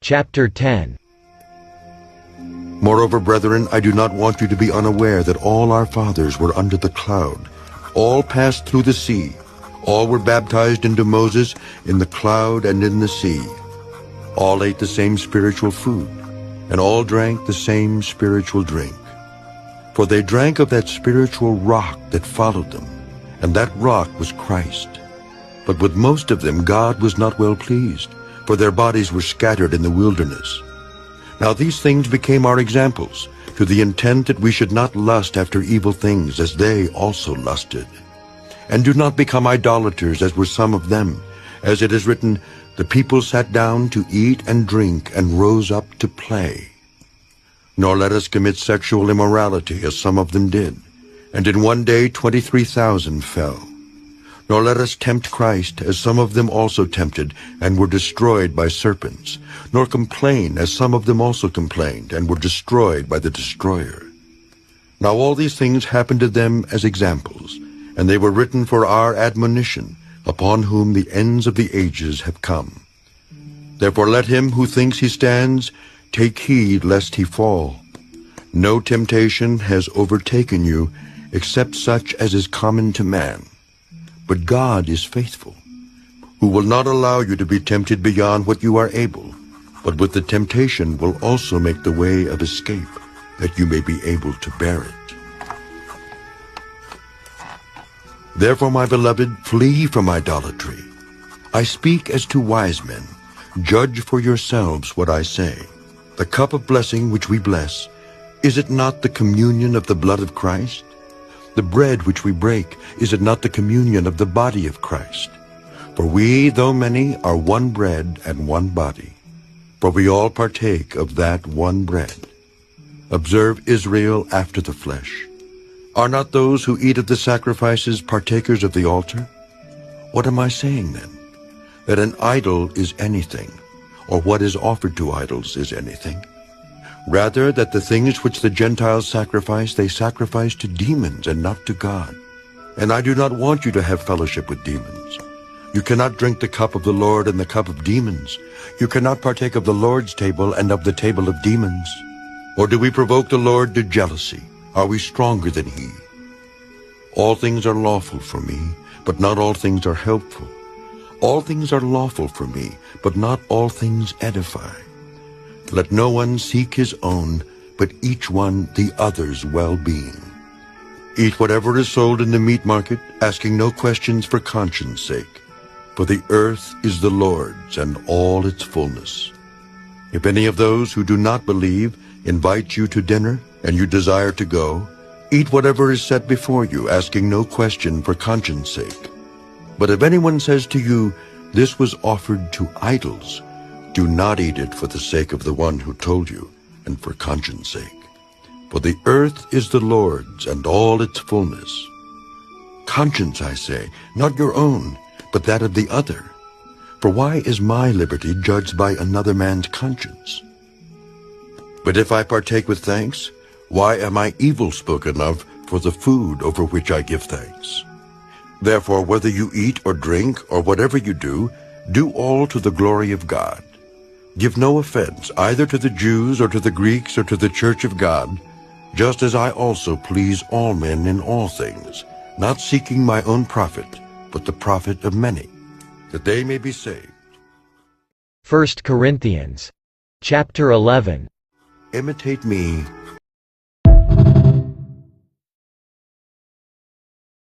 Chapter 10. Moreover, brethren, I do not want you to be unaware that all our fathers were under the cloud. All passed through the sea. All were baptized into Moses in the cloud and in the sea. All ate the same spiritual food, and all drank the same spiritual drink. For they drank of that spiritual rock that followed them, and that rock was Christ. But with most of them God was not well pleased, for their bodies were scattered in the wilderness. Now these things became our examples, to the intent that we should not lust after evil things as they also lusted. And do not become idolaters as were some of them, as it is written, the people sat down to eat and drink and rose up to play. Nor let us commit sexual immorality as some of them did, and in one day 23,000 fell. Nor let us tempt Christ, as some of them also tempted, and were destroyed by serpents. Nor complain, as some of them also complained, and were destroyed by the destroyer. Now all these things happened to them as examples, and they were written for our admonition, upon whom the ends of the ages have come. Therefore let him who thinks he stands take heed lest he fall. No temptation has overtaken you, except such as is common to man. But God is faithful, who will not allow you to be tempted beyond what you are able, but with the temptation will also make the way of escape, that you may be able to bear it. Therefore, my beloved, flee from idolatry. I speak as to wise men. Judge for yourselves what I say. The cup of blessing which we bless, is it not the communion of the blood of Christ? The bread which we break, is it not the communion of the body of Christ? For we, though many, are one bread and one body. For we all partake of that one bread. Observe Israel after the flesh. Are not those who eat of the sacrifices partakers of the altar? What am I saying then? That an idol is anything, or what is offered to idols is anything? Rather, that the things which the Gentiles sacrifice, they sacrifice to demons and not to God. And I do not want you to have fellowship with demons. You cannot drink the cup of the Lord and the cup of demons. You cannot partake of the Lord's table and of the table of demons. Or do we provoke the Lord to jealousy? Are we stronger than he? All things are lawful for me, but not all things are helpful. All things are lawful for me, but not all things edify. Let no one seek his own, but each one the other's well-being. Eat whatever is sold in the meat market, asking no questions for conscience sake. For the earth is the Lord's and all its fullness. If any of those who do not believe invite you to dinner, and you desire to go, eat whatever is set before you, asking no question for conscience sake. But if anyone says to you, this was offered to idols, do not eat it for the sake of the one who told you, and for conscience sake. For the earth is the Lord's, and all its fullness. Conscience, I say, not your own, but that of the other. For why is my liberty judged by another man's conscience? But if I partake with thanks, why am I evil spoken of for the food over which I give thanks? Therefore, whether you eat or drink, or whatever you do all to the glory of God. Give no offense either to the Jews or to the Greeks or to the church of God, just as I also please all men in all things, not seeking my own profit, but the profit of many, that they may be saved. 1 Corinthians chapter 11. Imitate me